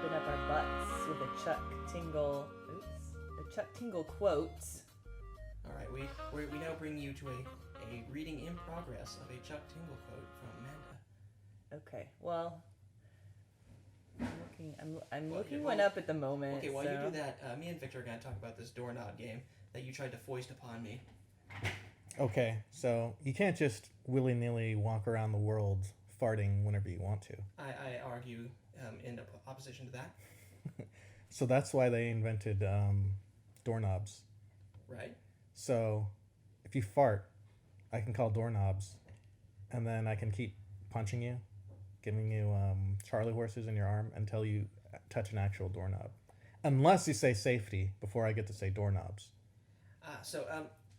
wiping up our butts with a Chuck Tingle quote. All right, we now bring you to a reading in progress of a Chuck Tingle quote from Amanda. Okay, well, I'm looking one up at the moment. Okay, while so. you do that, me and Victor are going to talk about this doorknob game that you tried to foist upon me. Okay, so you can't just willy-nilly walk around the world farting whenever you want to. I argue in opposition to that. So that's why they invented doorknobs. Right. So if you fart, I can call doorknobs, and then I can keep punching you, giving you Charlie horses in your arm until you touch an actual doorknob. Unless you say safety before I get to say doorknobs. So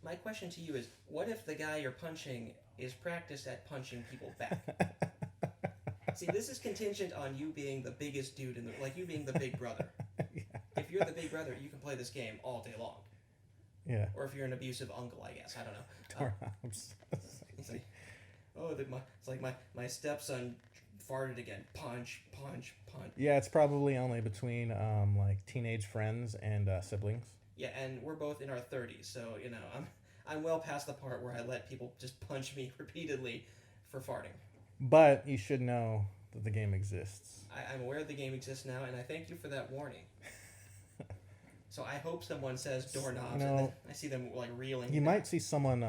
my question to you is, what if the guy you're punching is practiced at punching people back? See, this is contingent on you being the biggest dude like you being the big brother. Yeah. If you're the big brother, you can play this game all day long. Yeah. Or if you're an abusive uncle, I guess. I don't know. Doorknobs. It's like, it's like my stepson farted again. Punch, punch, punch. Yeah, it's probably only between like teenage friends and siblings. Yeah, and we're both in our 30s, so I'm well past the part where I let people just punch me repeatedly for farting. But you should know that the game exists. I'm aware the game exists now, and I thank you for that warning. So I hope someone says doorknobs, and then I see them like reeling. You might see someone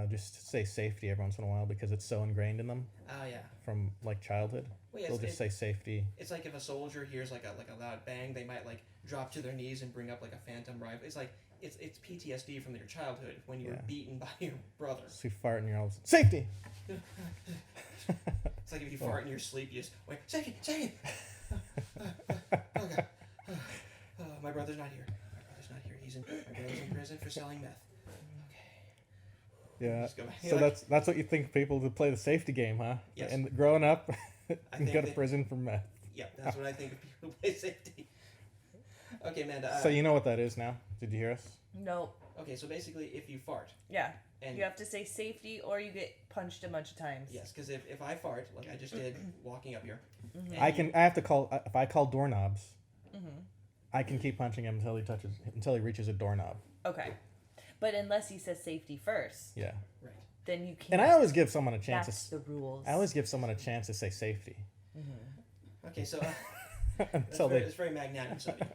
just say safety every once in a while because it's so ingrained in them. Oh yeah. From like childhood, well, yeah, they'll just say safety. It's like if a soldier hears like a loud bang, they might like drop to their knees and bring up like a phantom rifle. It's like it's PTSD from your childhood when you were beaten by your brother. So you fart and you're all safety. It's like if you fart in your sleep, you just wait, safety. Oh god. My brother's not here. My brother's in prison for selling meth. Okay. Yeah. Go back. So that's what you think people to play the safety game, huh? Yes. And growing up, you go to they, prison for meth. Yeah, that's what I think of people who play safety. Okay, Amanda. So you know what that is now? Did you hear us? No. Okay, so basically, if you fart. Yeah. And you have to say safety or you get punched a bunch of times. Yes, because if I fart, like I just did walking up here. Mm-hmm. I have to call, if I call doorknobs, mm-hmm. I can keep punching him until he reaches a doorknob. Okay. But unless he says safety first. Yeah. Right. Then you can't. And I always give someone a chance. That's the rules. I always give someone a chance to say safety. Mm-hmm. Okay, so it's very magnanimous of you.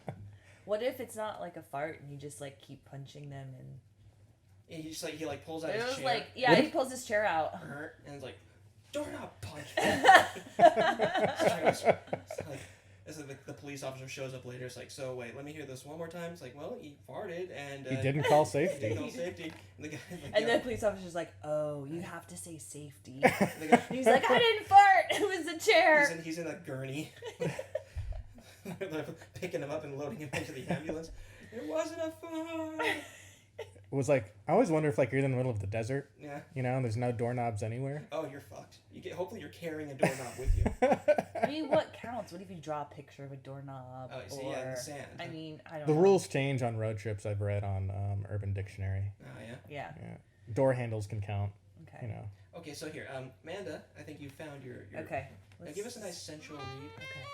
What if it's not like a fart and you just like keep punching them and he pulls out his chair. Like he pulls his chair out. And it's like doorknob punch. It's like the police officer shows up later. It's like, so wait, let me hear this one more time. It's like, well, he farted and he didn't call safety. He didn't call safety. And the guy, like, and the police officer's like, oh, you have to say safety. He's like, I didn't fart. It was the chair. He's in a gurney. They're picking him up and loading him into the ambulance. It wasn't a fart. It was like, I always wonder if like you're in the middle of the desert. Yeah. And there's no doorknobs anywhere. Oh, you're fucked. Hopefully you're carrying a doorknob with you. I mean, what counts? What if you draw a picture of a doorknob? Oh, so in the sand. I mean, I don't know. know. The rules change on road trips I've read on Urban Dictionary. Oh, yeah? Yeah. Door handles can count. Okay. Okay, so here, Amanda, I think you found your Okay. Now give us a nice sensual read. Okay.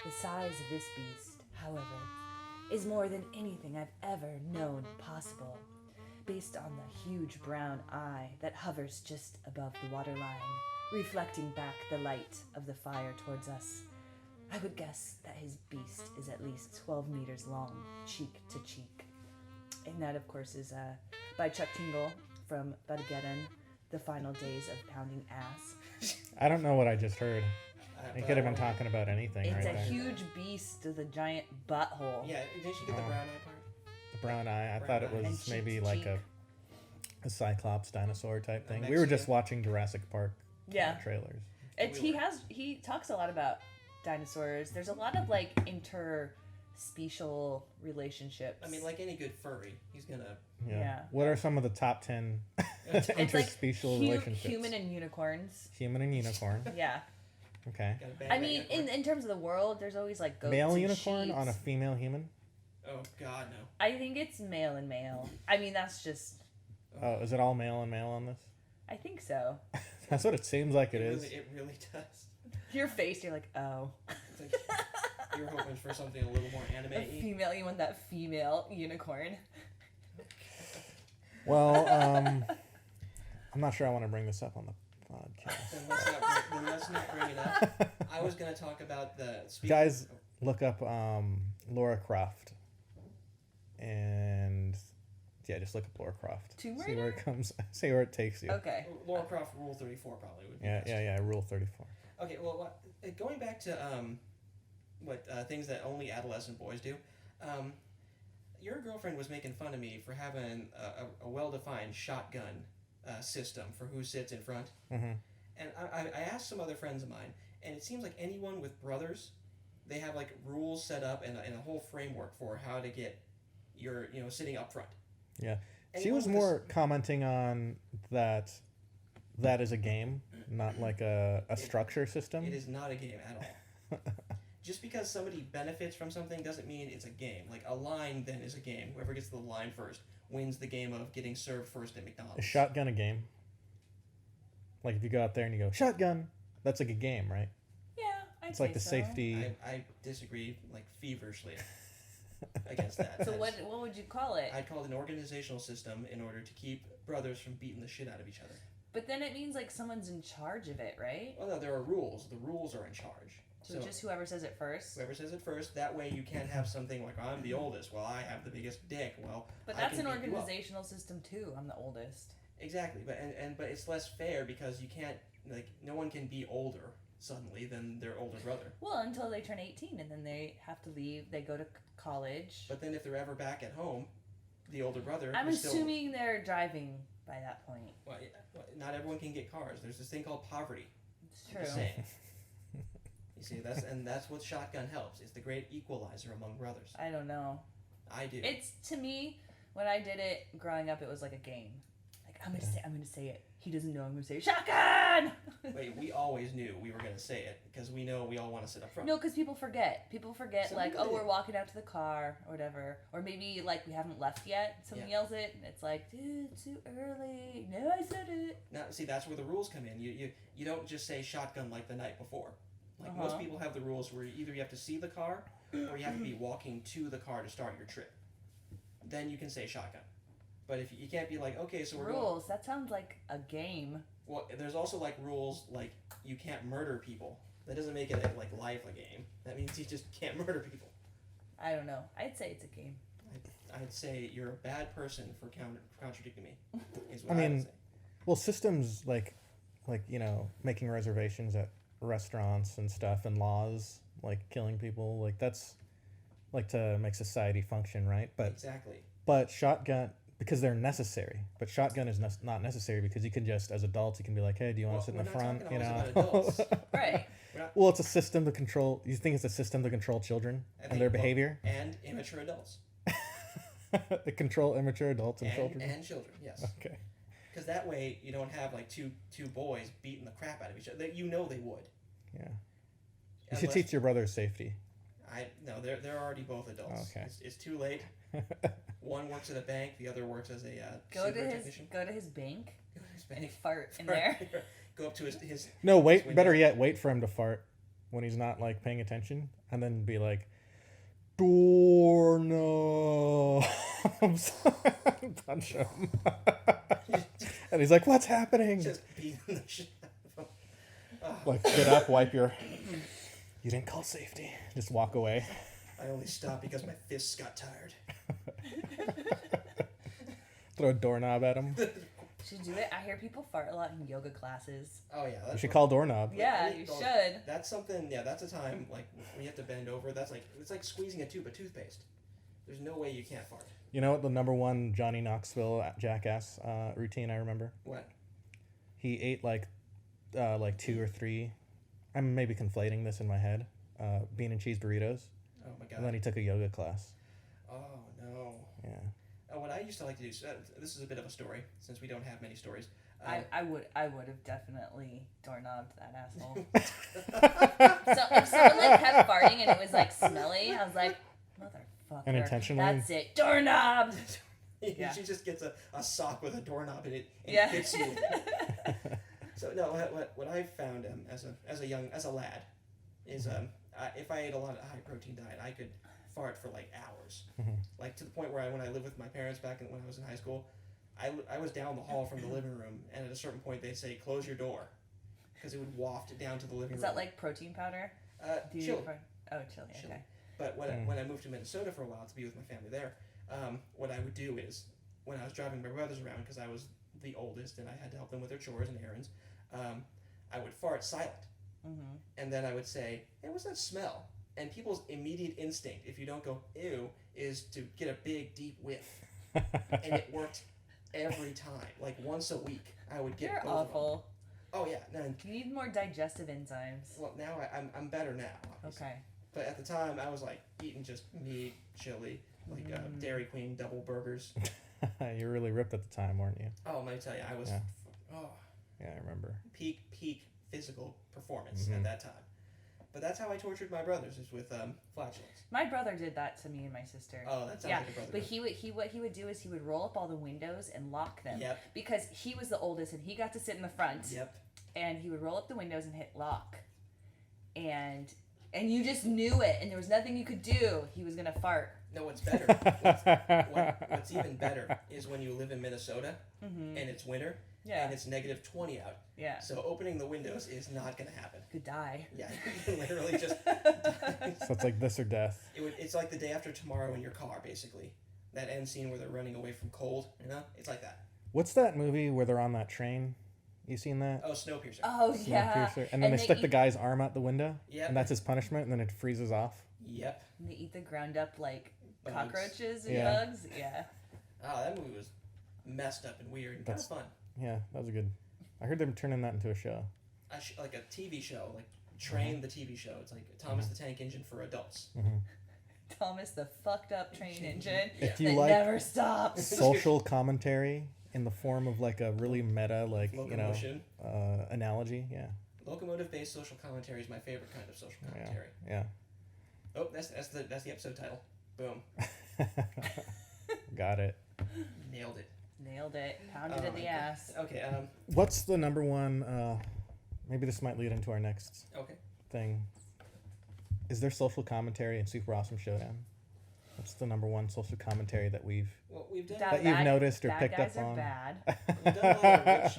The size of this beast, however, is more than anything I've ever known possible. Based on the huge brown eye that hovers just above the waterline, reflecting back the light of the fire towards us, I would guess that his beast is at least 12 meters long, cheek to cheek. And that, of course, is by Chuck Tingle from Budageddon, The Final Days of Pounding Ass. I don't know what I just heard. They could have been talking about anything it's right there. It's a huge beast with a giant butthole. Yeah, didn't you get the brown eye part? The brown eye. I thought it was maybe like a Cyclops dinosaur type thing. We were just watching Jurassic Park trailers. He talks a lot about dinosaurs. There's a lot of like interspecial relationships. I mean, like any good furry, he's gonna. Yeah. What are some of the top 10 interspecial relationships? Human and unicorns. Human and unicorn. Yeah. Okay. I mean, in terms of the world, there's always like goats male and unicorn sheeps. on a female human. Oh God, no. I think it's male and male. I mean, that's just. Oh, is it all male and male on this? I think so. That's what it seems like it is. It really does. Your face, you're like, oh. It's like, you're hoping preference for something a little more A anime-y. female, you want that female unicorn. Well, I'm not sure I want to bring this up on the podcast. Then let's not bring it up. I was going to talk about Guys, look up Laura Croft. And yeah, just look up Laura Croft. Tomb See where Raider? it comes. See where it takes you. Okay. Laura Croft Rule 34 probably would be Yeah, best. yeah. Rule 34. Okay, well, going back to things that only adolescent boys do, your girlfriend was making fun of me for having a well-defined shotgun system for who sits in front. Mm-hmm. And I asked some other friends of mine, and it seems like anyone with brothers, they have like rules set up and a whole framework for how to get your sitting up front. Yeah. She Anyone was with more commenting on that is a game, not like a structure system. It is not a game at all. Just because somebody benefits from something doesn't mean it's a game. Like a line then is a game. Whoever gets to the line first wins the game of getting served first at McDonald's. Is shotgun a game? Like if you go out there and you go, shotgun, that's like a game, right? Yeah, I'd It's like say the so. safety. I disagree like feverishly against that. So what would you call it? I'd call it an organizational system in order to keep brothers from beating the shit out of each other. But then it means like someone's in charge of it, right? Well, no, there are rules. The rules are in charge. So just whoever says it first. Whoever says it first, that way you can't have something like, I'm the oldest, well, I have the biggest dick. Well, But I that's can an beat you up. organizational system too. I'm the oldest. Exactly, but it's less fair because you can't, like, no one can be older suddenly than their older brother. Well, until they turn 18 and then they have to leave. They go to college. But then if they're ever back at home, the older brother. I'm who's assuming they're driving by that point. Well, not everyone can get cars. There's this thing called poverty. It's I'm just true. saying. You see, that's what shotgun helps. It's the great equalizer among brothers. I don't know. I do. It's, to me, when I did it growing up, it was like a game. Like, I'm gonna say it. He doesn't know I'm gonna say it. Shotgun! Wait, we always knew we were going to say it because we know we all want to sit up front. No, because people forget. People forget, Some like, people oh, do. we're walking out to the car or whatever. Or maybe, like, we haven't left yet. Someone yells it, and it's like, dude, it's too early. No, I said it. Now, see, that's where the rules come in. You don't just say shotgun like the night before. Like most people have the rules where either you have to see the car or you have to be walking to the car to start your trip. Then you can say shotgun. But if you can't be like, okay, so we're going. Rules. That sounds like a game. Well, there's also like rules like you can't murder people. That doesn't make it like life a game. That means you just can't murder people. I don't know. I'd say it's a game. I'd say you're a bad person for contradicting me. Is what I mean, would say. well, systems like making reservations at restaurants and stuff, and laws like killing people, like that's like to make society function, right? Exactly. But shotgun, because they're necessary. But shotgun is not necessary because you can just, as adults, you can be like, hey, do you want to sit in the front? We're not talking always about adults. Right. Well, it's a system to control. You think it's a system to control children and their behavior? And immature adults. To control immature adults and children. And children, yes. Okay. Because that way you don't have like two boys beating the crap out of each other. You know they would. Yeah. You should teach your brothers safety. No, they're already both adults. Okay. It's too late. One works at a bank, the other works as a Go secret to his technician. go to his bank Go to his and bank. fart in there. Go up to his No, wait. window. Better yet, wait for him to fart when he's not like paying attention, and then be like, doorknobs. Punch him. And he's like, "What's happening?" just beating the shit out of him. Like, get up, wipe your. You didn't call safety. Just walk away. I only stopped because my fists got tired. Throw a doorknob at him. Should do it. I hear people fart a lot in yoga classes. Oh yeah, You should call doorknob. Yeah, you should. That's something. Yeah, that's a time like when you have to bend over. It's like squeezing a tube of toothpaste. There's no way you can't fart. You know what the number one Johnny Knoxville jackass routine I remember? What? He ate like 2 or 3. I'm maybe conflating this in my head. Bean and cheese burritos. Oh my god. And then he took a yoga class. Oh no. Yeah. What I used to like to do. This is a bit of a story since we don't have many stories. I would have definitely doorknobbed that asshole. So if someone like kept farting and it was like smelly, I was like, motherfucker. And intentionally? That's it. Doorknob. Yeah. She just gets a sock with a doorknob in it and Yeah. hits you. So no, what I found as a lad is if I ate a lot of high protein diet, I could fart for like hours. Like to the point where when I lived with my parents when I was in high school, I was down the hall from the living room, and at a certain point they'd say, "Close your door," because it would waft down to the living room. Is that like protein powder? Chili. Chili. Okay. But when I moved to Minnesota for a while to be with my family there, what I would do is when I was driving my brothers around, because I was the oldest and I had to help them with their chores and errands, I would fart silent. And then I would say, "Hey, what's that smell?" And people's immediate instinct, if you don't go ew, is to get a big deep whiff. And it worked every time. Like once a week, I would get. You're awful. Oh yeah, no. You need more digestive enzymes. Well, now I'm better now. Obviously. Okay. But at the time, I was like eating just meat, chili, like Dairy Queen double burgers. You were really ripped at the time, weren't you? Oh, let me tell you, I was. Yeah. Oh. Yeah, I remember. Peak physical performance at that time. But that's how I tortured my brothers, is with flatulence. My brother did that to me and my sister. Oh, that sounds like a brother. But what he would do is he would roll up all the windows and lock them. Yep. Because he was the oldest and he got to sit in the front. Yep. And he would roll up the windows and hit lock. And you just knew it, and there was nothing you could do. He was gonna fart. No, what's better? What's even better is when you live in Minnesota and it's winter and it's -20 out. Yeah. So opening the windows is not going to happen. You could die. Yeah, you can literally just die. So it's like this or death. It's like the day after tomorrow in your car, basically. That end scene where they're running away from cold, It's like that. What's that movie where they're on that train? You seen that? Oh, Snowpiercer. Oh, yeah. Snowpiercer. And then they stick the guy's arm out the window. Yep. And that's his punishment, and then it freezes off. Yep. And they eat the ground up, like, Bugs. cockroaches and Yeah. bugs. Yeah. Oh, that movie was messed up and weird and kind of fun. Yeah, that was a good. I heard them turning that into a show. Like a TV show, like Train the TV show. It's like Thomas the Tank Engine for adults. Thomas the fucked up train engine If that you like never stops. social commentary in the form of like a really meta, like, Locomotion. analogy, yeah. Locomotive-based social commentary is my favorite kind of social commentary. Yeah. Oh, that's the episode title. Boom. Got it. Nailed it. Nailed it. Pounded in the ass. Okay. What's the number one? Maybe this might lead into our next thing. Is there social commentary in Super Awesome Showdown? What's the number one social commentary that we've done that you've noticed or bad picked guys up are on? bad.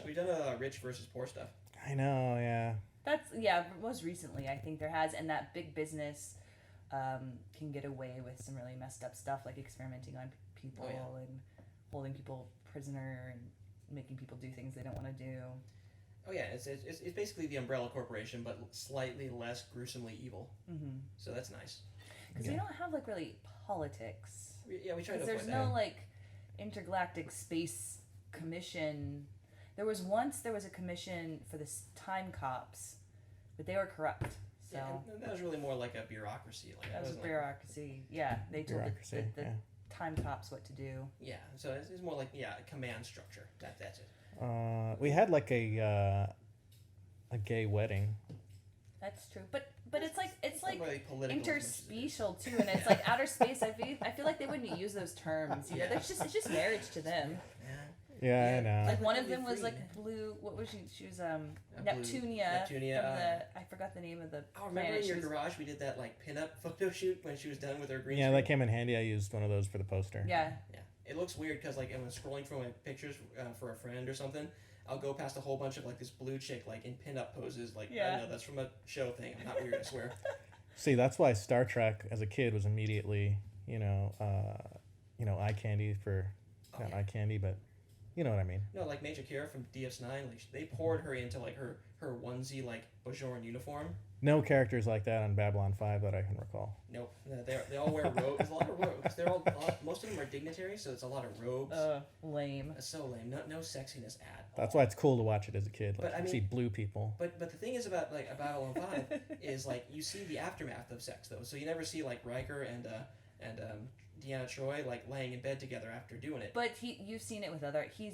We've done a lot of rich versus poor stuff. I know, yeah. That's most recently I think there has, and that big business can get away with some really messed up stuff, like experimenting on people and holding people prisoner and making people do things they don't want to do. Oh yeah, it's basically the Umbrella Corporation, but slightly less gruesomely evil. Mm-hmm. So that's nice. Because we don't have like really politics. Yeah, we try to avoid there's that. no like intergalactic space commission. There was a commission for the time cops, but they were corrupt. So yeah, and that was really more like a bureaucracy. Like that was a bureaucracy. Yeah, they told the time cops what to do. Yeah, so it's more like a command structure. That's it. We had like a gay wedding. That's true, but it's like really interspecial too, and it's like outer space. I feel like they wouldn't use those terms. You know, it's just marriage to them. Yeah, I know. Like one of them was like blue. What was she? She was Neptunia. Neptunia. I forgot the name of the. Oh, remember in your garage we did that like pinup photo shoot when she was done with her green. Yeah, screen? that came in handy. I used one of those for the poster. Yeah. Yeah. It looks weird because like when I'm scrolling through my pictures for a friend or something, I'll go past a whole bunch of like this blue chick like in pinup poses. Like I know that's from a show thing. I'm not weird, I swear. See, that's why Star Trek as a kid was immediately eye candy for eye candy, but you know what I mean. No, like Major Kira from DS9, like they poured her into like her onesie like Bajoran uniform. No characters like that on Babylon 5 that I can recall. Nope. They all wear robes. There's a lot of robes. Most of them are dignitaries, so it's a lot of robes. Lame. That's so lame. No sexiness at all. That's why it's cool to watch it as a kid. Like, but, you see blue people. But the thing is about like Babylon 5 is like you see the aftermath of sex though. So you never see like Riker and Deanna Troi like laying in bed together after doing it. But he's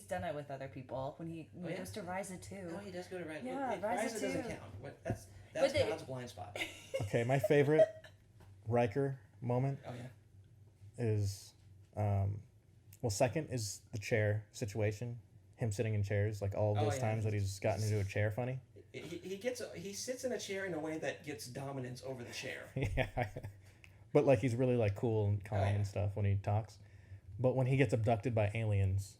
done it with other people when he goes to Ryza too. Oh, he does go to Ryza. Yeah, Ryza doesn't count. That's God's blind spot. Okay, my favorite Riker moment is, second is the chair situation. Him sitting in chairs, like all of those times that he's gotten into a chair funny. he sits in a chair in a way that gets dominance over the chair. Yeah. But like he's really like cool and calm and stuff when he talks. But when he gets abducted by aliens.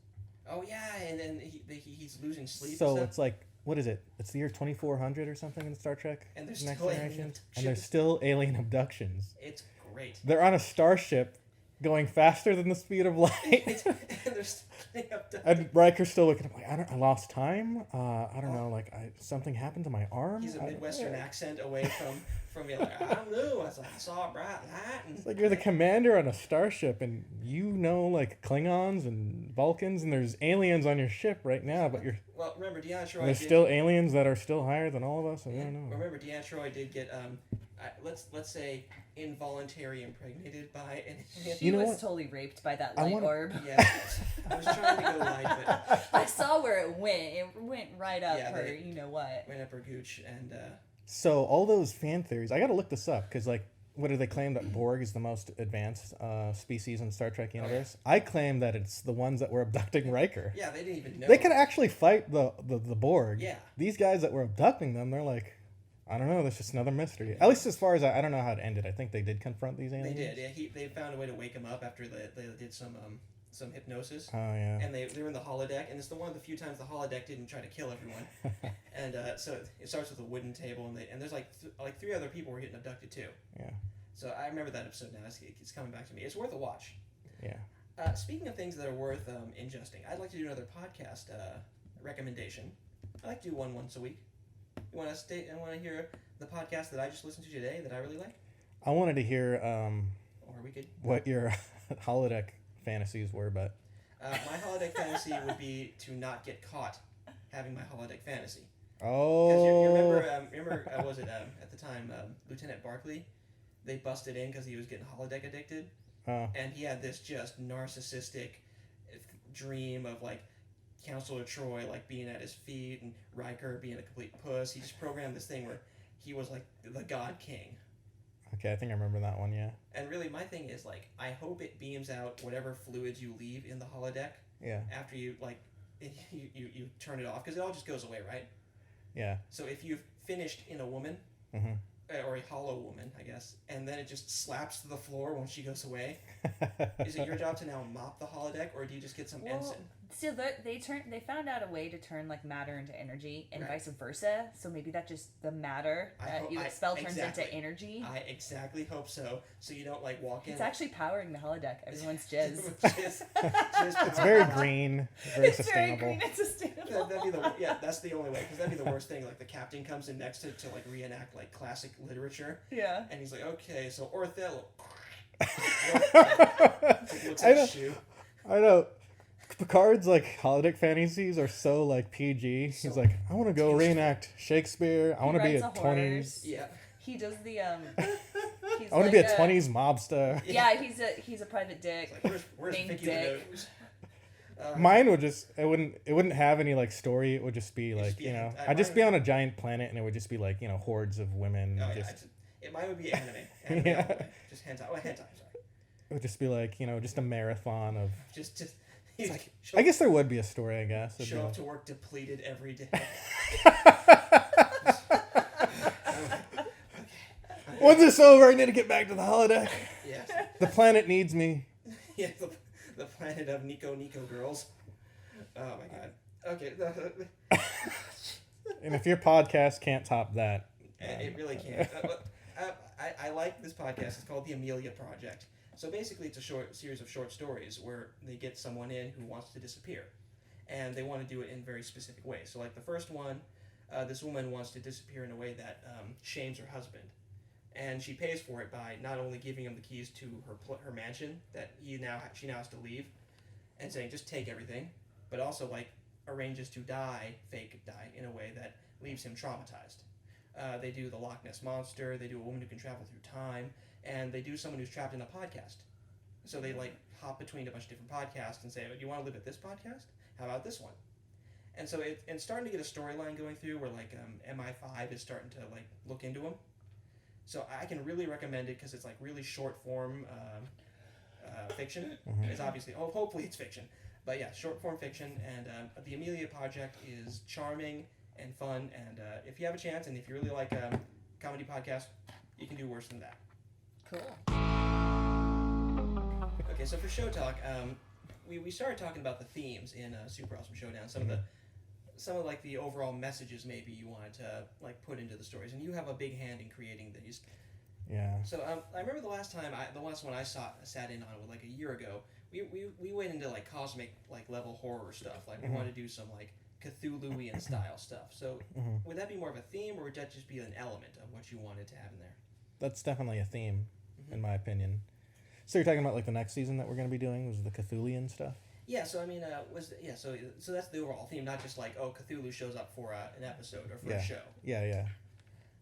Oh yeah, and then he's losing sleep. So it's like, what is it? It's the year 2400 or something in Star Trek. And there's Next still Generation. And there's still alien abductions. It's great. They're on a starship going faster than the speed of light. And they're still getting abducted. And Riker's still looking. Like, I lost time. I don't know. Like something happened to my arm. He's a Midwestern accent away from me. Like, I don't know. I saw a bright light. And it's like you're the commander on a starship, and you know like Klingons and Vulcans, and there's aliens on your ship right now. But you're well. Remember, Deanna Troi. there's still aliens that are still higher than all of us. I don't know. Remember, Deanna Troi did get let's say involuntary impregnated by an alien. She was totally raped by that light orb. Yeah, I was trying to go light, but I saw where it went. It went right up her. You know what? Went up her gooch and. So all those fan theories, I got to look this up because like, what do they claim that Borg is the most advanced species in the Star Trek universe? Oh, yeah. I claim that it's the ones that were abducting Riker. Yeah, they didn't even know. They could actually fight the Borg. Yeah. These guys that were abducting them, they're like, I don't know. That's just another mystery. At least as far as I don't know how it ended. I think they did confront these aliens. They did. Yeah, they found a way to wake him up after they did some hypnosis. Oh yeah. And they were in the holodeck, and it's the one of the few times the holodeck didn't try to kill everyone. And so it starts with a wooden table, and there's like three other people were getting abducted too. Yeah. So I remember that episode now. It's coming back to me. It's worth a watch. Yeah. Speaking of things that are worth ingesting, I'd like to do another podcast recommendation. I like to do one once a week. You want to hear the podcast that I just listened to today that I really like? I wanted to hear or we could what your holodeck fantasies were, but my holodeck fantasy would be to not get caught having my holodeck fantasy. Oh. Because you remember was it at the time Lieutenant Barclay? They busted in because he was getting holodeck addicted, and he had this just narcissistic dream of like Counselor Troy like being at his feet and Riker being a complete puss. He just programmed this thing where he was like the God King. Okay, I think I remember that one, yeah. And really, my thing is like, I hope it beams out whatever fluids you leave in the holodeck. Yeah. After you like, you turn it off because it all just goes away, right? Yeah. So if you've finished in a woman, or a hollow woman, I guess, and then it just slaps to the floor when she goes away, is it your job to now mop the holodeck, or do you just get some ensign? So they found out a way to turn like matter into energy and vice versa. So maybe that just the matter that you expel turns into energy. I exactly hope so. So you don't like walk in. It's actually powering the holodeck. Everyone's jizz. It's very green, very sustainable. Very green and sustainable. That's the only way, because that'd be the worst thing. Like the captain comes in next to like reenact like classic literature. Yeah. And he's like, okay, so Othello. I know. Picard's like holodeck fantasies are so like PG. He's like, I want to go reenact Shakespeare. I want to be a 20s. Yeah. He does the I want to be a 20s mobster. Yeah, he's a private dick. Like, where's Vicky the Nose? Mine would just it wouldn't have any like story. It would just be like I'd just be on a giant planet and it would just be like hordes of women. Mine would be anime. Yeah. Just hentai. Oh, hentai. Sorry. It would just be like just a marathon of just. Like, I guess there would be a story. I guess show up to work depleted every day. Once this over, I need to get back to the holodeck. Yes. The planet needs me. Yeah, the planet of Nico girls. Oh my god. Okay. And if your podcast can't top that, it really can't. I like this podcast. It's called The Amelia Project. So basically, it's a series of short stories where they get someone in who wants to disappear, and they want to do it in very specific ways. So, like the first one, this woman wants to disappear in a way that shames her husband, and she pays for it by not only giving him the keys to her mansion that she now has to leave, and saying just take everything, but also like arranges to fake die in a way that leaves him traumatized. They do the Loch Ness Monster. They do a woman who can travel through time. And they do someone who's trapped in a podcast. So they like hop between a bunch of different podcasts and say, do you want to live at this podcast? How about this one? And so it's starting to get a storyline going through where like MI5 is starting to like look into them. So I can really recommend it because it's like really short form fiction. It's obviously, hopefully it's fiction. But yeah, short form fiction. And the Amelia Project is charming and fun. And if you have a chance, and if you really like comedy podcasts, you can do worse than that. Cool. Okay, so for show talk, we started talking about the themes in Super Awesome Showdown. Some of like the overall messages maybe you wanted to like put into the stories, and you have a big hand in creating these. Yeah. So I remember the last one I sat in on like a year ago. We went into like cosmic like level horror stuff. Like we wanted to do some like Cthulhuian style stuff. So would that be more of a theme, or would that just be an element of what you wanted to have in there? That's definitely a theme, in my opinion. So you're talking about like the next season that we're going to be doing was the Cthulhuian stuff? Yeah, so I mean, so that's the overall theme, not just like, oh, Cthulhu shows up for an episode or for a show. Yeah.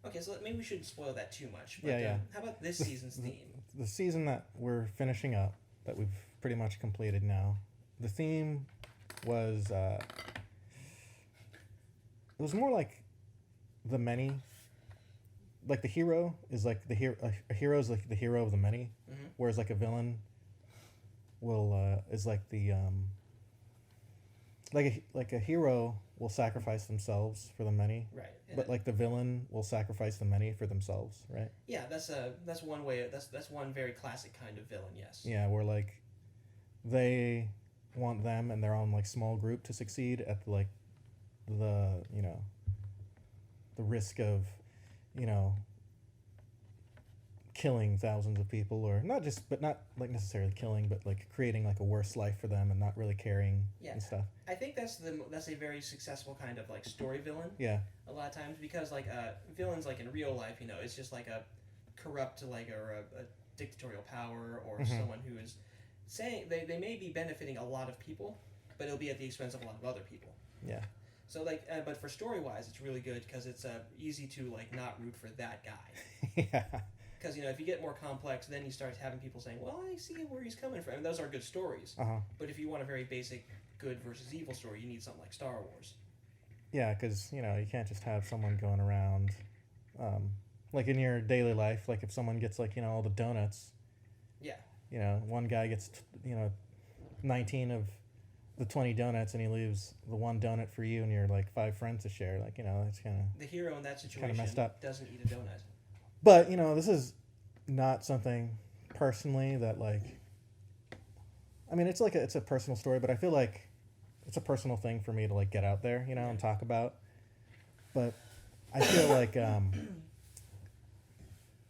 Okay, so maybe we shouldn't spoil that too much. But, Yeah. How about this season's theme? The season that we're finishing up, that we've pretty much completed now, the theme was, it was more like the many. Like the hero is like the hero. A hero is like the hero of the many, whereas like a villain is like the like a hero will sacrifice themselves for the many, Right. but like the villain will sacrifice the many for themselves, right? Yeah, that's one way. That's one very classic kind of villain. Yes. Yeah, where like they want them and their own like small group to succeed at like the the risk of killing thousands of people, or not like necessarily killing, but like creating like a worse life for them and not really caring and stuff. I think that's a very successful kind of like story villain. Yeah. A lot of times, because like villains like in real life, it's just like a corrupt like or a dictatorial power or someone who is saying they may be benefiting a lot of people, but it'll be at the expense of a lot of other people. Yeah. So like, but for story wise, it's really good because it's easy to like not root for that guy. Yeah. Because if you get more complex, then you start having people saying, "Well, I see where he's coming from." And those are good stories. But if you want a very basic good versus evil story, you need something like Star Wars. Yeah, because you can't just have someone going around, like in your daily life. Like if someone gets like all the donuts. Yeah. One guy gets 19 of the 20 donuts, and he leaves the one donut for you and your like 5 friends to share. Like it's kind of the hero in that situation messed up. Doesn't eat a donut. But this is not something personally that like. I mean, it's a personal story, but I feel like it's a personal thing for me to like get out there, and talk about. But I feel like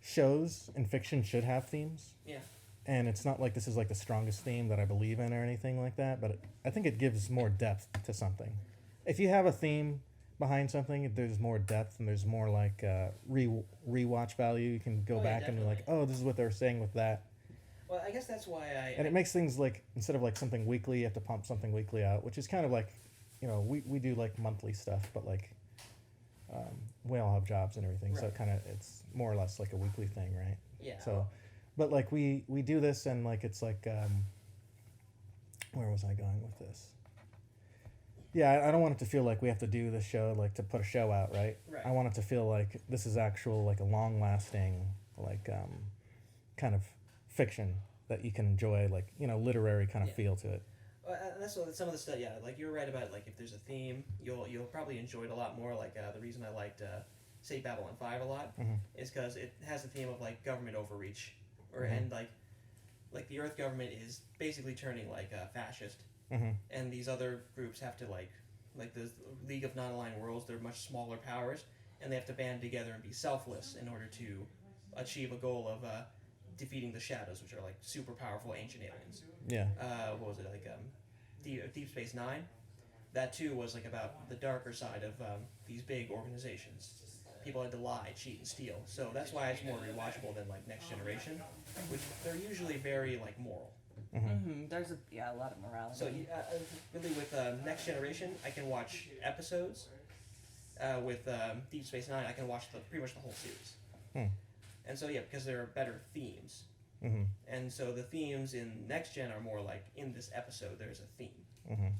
shows and fiction should have themes. Yeah. And it's not like this is like the strongest theme that I believe in or anything like that, but I think it gives more depth to something. If you have a theme behind something, there's more depth and there's more like rewatch value. You can go back and be like, oh, this is what they were saying with that. Well, I guess that's why And it makes things like, instead of like something weekly, you have to pump something weekly out, which is kind of like, we do like monthly stuff, but like we all have jobs and everything, so it's more or less like a weekly thing, right? Yeah. So, but like we do this and like it's like, where was I going with this? Yeah, I don't want it to feel like we have to do this show like to put a show out, right? Right. I want it to feel like this is actual like a long-lasting like kind of fiction that you can enjoy, like literary kind of feel to it. Well, that's what some of the stuff. Yeah, like you're right about like if there's a theme, you'll probably enjoy it a lot more. Like the reason I liked say Babylon 5 a lot is because it has a theme of like government overreach, and like the Earth government is basically turning like fascist. And these other groups have to like the League of Non-Aligned Worlds, they're much smaller powers, and they have to band together and be selfless in order to achieve a goal of defeating the Shadows, which are like super powerful ancient aliens. Yeah. What was it like? Deep Space Nine. That too was like about the darker side of these big organizations. People had to lie, cheat, and steal. So that's why it's more rewatchable than like Next Generation, which they're usually very like moral. There's a lot of morality. So really with Next Generation, I can watch episodes. With Deep Space Nine, I can watch pretty much the whole series. And so because there are better themes. And so the themes in Next Gen are more like in this episode there's a theme.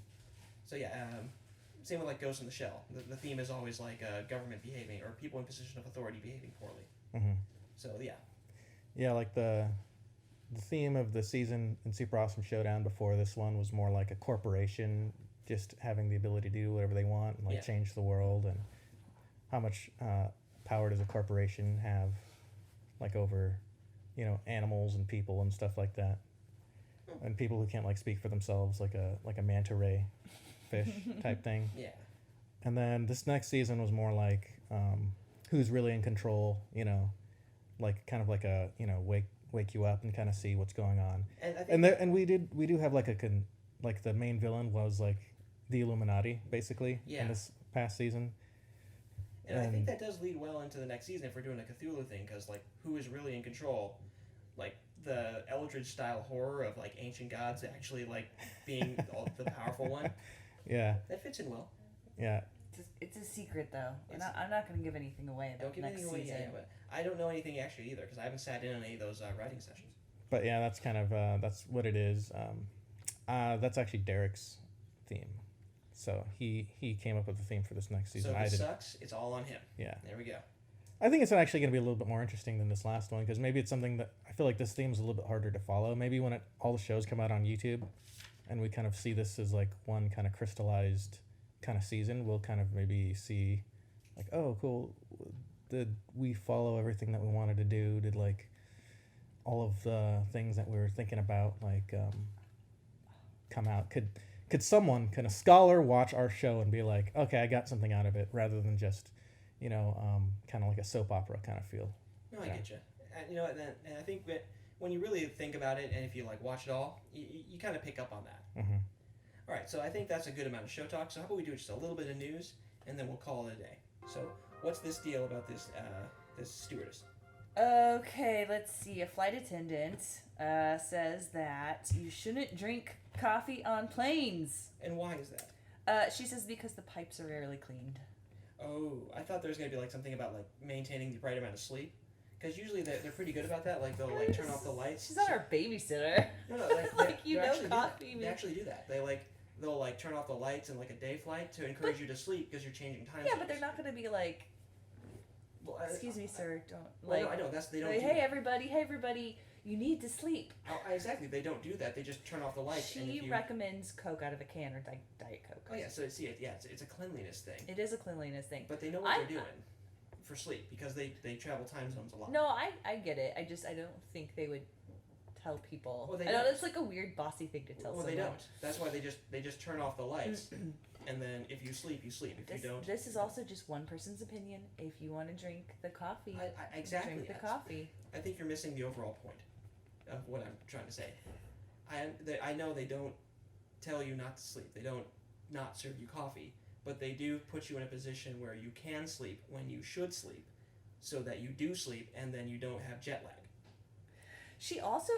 So same with like Ghost in the Shell. The theme is always like government behaving or people in position of authority behaving poorly. So Yeah, like the theme of the season in Super Awesome Showdown before this one was more like a corporation just having the ability to do whatever they want and like change the world, and how much power does a corporation have, like over, animals and people and stuff like that, and people who can't like speak for themselves, like a manta ray fish type thing. Yeah. And then this next season was more like who's really in control, like kind of like a wake you up and kind of see what's going on. And I think We do have like like the main villain was like the Illuminati basically Yeah. in this past season. And I think that does lead well into the next season if we're doing a Cthulhu thing, because like who is really in control, like the Eldritch style horror of like ancient gods actually like being the powerful one. Yeah. That fits in well. Yeah. It's a secret though. I'm not going to give anything away about Don't give next anything away, season. yeah, but I don't know anything actually either because I haven't sat in on any of those writing sessions. But yeah, that's kind of that's what it is. That's actually Derek's theme. So he came up with the theme for this next season. So if I it didn't. sucks, it's all on him. Yeah. There we go. I think it's actually going to be a little bit more interesting than this last one because maybe it's something that I feel like this theme is a little bit harder to follow. Maybe when all the shows come out on YouTube and we kind of see this as like one kind of crystallized kind of season, we'll kind of maybe see like, oh, cool. Did we follow everything that we wanted to do? Did like all of the things that we were thinking about like come out? Could someone, can a scholar watch our show and be like, okay, I got something out of it rather than just, kind of like a soap opera kind of feel. No, I get you. And and I think that when you really think about it, and if you like watch it all, you kind of pick up on that. Mm-hmm. All right, so I think that's a good amount of show talk. So how about we do just a little bit of news, and then we'll call it a day. So what's this deal about this stewardess? Okay, let's see. A flight attendant says that you shouldn't drink coffee on planes. And why is that? She says because the pipes are rarely cleaned. Oh, I thought there was gonna be like something about like maintaining the right amount of sleep, because usually they're pretty good about that. Like they'll like turn off the lights. She's not our babysitter. No, Like, they actually do that. coffee. They actually do that. They'll like turn off the lights in like a day flight to encourage you to sleep because you're changing time Yeah, zones. but they're not going to be like, Well, excuse me, sir, don't. Well, Like, I know that's they don't. like, do hey, that. everybody, you need to sleep. Oh, exactly, they don't do that. They just turn off the lights. and if She you... recommends Coke out of a can or Diet Coke. Oh yeah, so it's a cleanliness thing. It is a cleanliness thing. But they know what they're doing for sleep because they travel time zones a lot. No, I get it. I don't think they would tell people. Well, they I know don't. that's like a weird bossy thing to tell Well, someone. they don't. That's why they just turn off the lights, and then if you sleep, you sleep. If you don't, This is also just one person's opinion. If you want to drink the coffee, exactly. drink the coffee. I think you're missing the overall point of what I'm trying to say. I know they don't tell you not to sleep. They don't not serve you coffee, but they do put you in a position where you can sleep when you should sleep, so that you do sleep and then you don't have jet lag. She also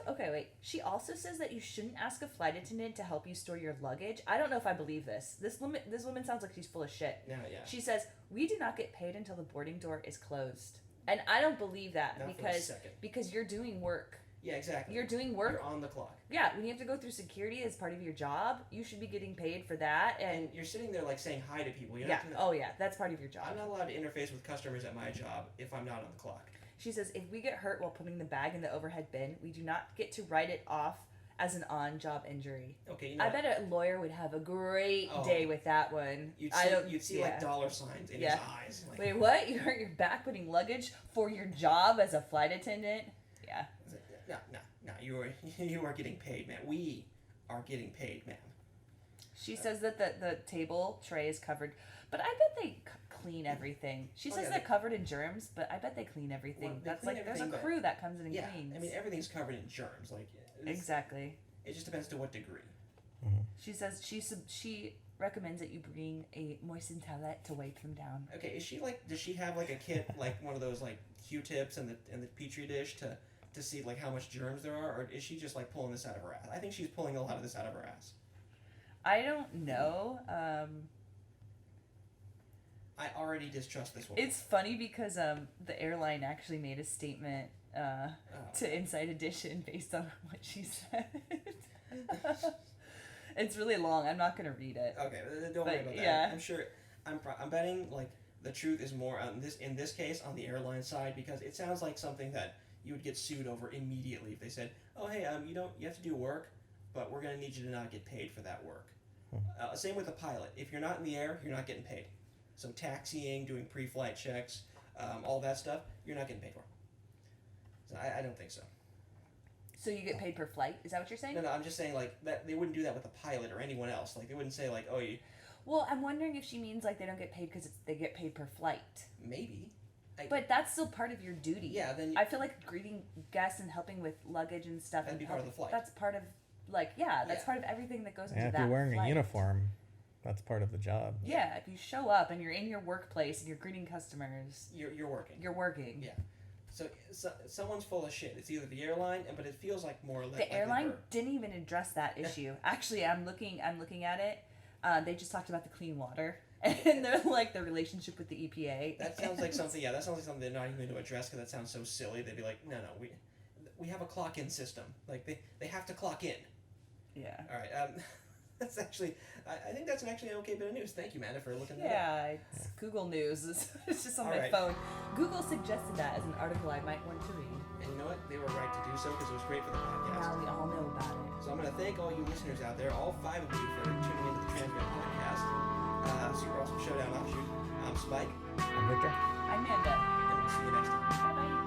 says that you shouldn't ask a flight attendant to help you store your luggage. I don't know if I believe this. This woman sounds like she's full of shit. Yeah. She says we do not get paid until the boarding door is closed, and I don't believe that Not for a second. because you're doing work. Yeah, exactly. You're doing work. You're on the clock. Yeah, when you have to go through security as part of your job, you should be getting paid for that. And You're sitting there like saying hi to people. You're yeah, not doing that. oh yeah, that's part of your job. I'm not allowed to interface with customers at my job if I'm not on the clock. She says if we get hurt while putting the bag in the overhead bin, we do not get to write it off as an on-job injury. Okay, I bet a lawyer would have a great day with that one. You'd see like dollar signs in his eyes. Like, wait, what? You hurt your back putting luggage for your job as a flight attendant? Yeah. No. You are getting paid, man. We are getting paid, man. She says that the table tray is covered, but I bet they clean everything. She says they're covered in germs, but I bet they clean everything. Well, That's clean like there's a everything, crew that comes in and Yeah, cleans. I mean everything's covered in germs. Like Exactly. It just depends to what degree. Mm-hmm. She says she recommends that you bring a moistened towelette to wipe them down. Okay, is she like? Does she have like a kit, like one of those like Q-tips and the petri dish to see like how much germs there are, or is she just like pulling this out of her ass? I think she's pulling a lot of this out of her ass. I don't know. I already distrust this woman. It's funny because the airline actually made a statement to Inside Edition based on what she said. It's really long. I'm not gonna read it. Okay, don't worry about that. Yeah. I'm sure. I'm betting like the truth is more on this in this case on the airline side because it sounds like something that you would get sued over immediately if they said, "Oh hey, you have to do work, but we're gonna need you to not get paid for that work." Same with a pilot. If you're not in the air, you're not getting paid. So taxiing, doing pre-flight checks, all that stuff, you're not getting paid for. So I don't think so. So you get paid per flight? Is that what you're saying? No, I'm just saying like that they wouldn't do that with a pilot or anyone else. Like they wouldn't say like, oh, you Well, I'm wondering if she means like they don't get paid because they get paid per flight. maybe. But that's still part of your duty. Yeah, then I feel like greeting guests and helping with luggage and stuff. That'd and be part of the flight. That's part of, like, that's Yeah. part of everything that goes into Yeah, that if you're wearing flight. a uniform, that's part of the job. Yeah, if you show up and you're in your workplace and you're greeting customers, you're working. you're working. Yeah. So someone's full of shit. It's either the airline, but it feels like more or less. The like airline they were- didn't even address that issue. Actually, I'm looking at it. They just talked about the clean water and they're like the relationship with the EPA. That sounds like something. Yeah, that sounds like something they're not even going to address because that sounds so silly. They'd be like, no, we have a clock in system. Like they have to clock in. Yeah. All right. That's actually. I think that's actually an okay bit of news. Thank you, Amanda, for looking that up. Yeah, it's Google News. It's just on All my right. phone. Google suggested that as an article I might want to read. And you know what? They were right to do so because it was great for the Now podcast. we all know about it. So I'm going to thank all you listeners out there, all 5 of you, for tuning into the Transmit podcast. Super Awesome Showdown offshoot. I'm Spike, I'm Victor. I'm Amanda. and we'll see you next time. Bye bye.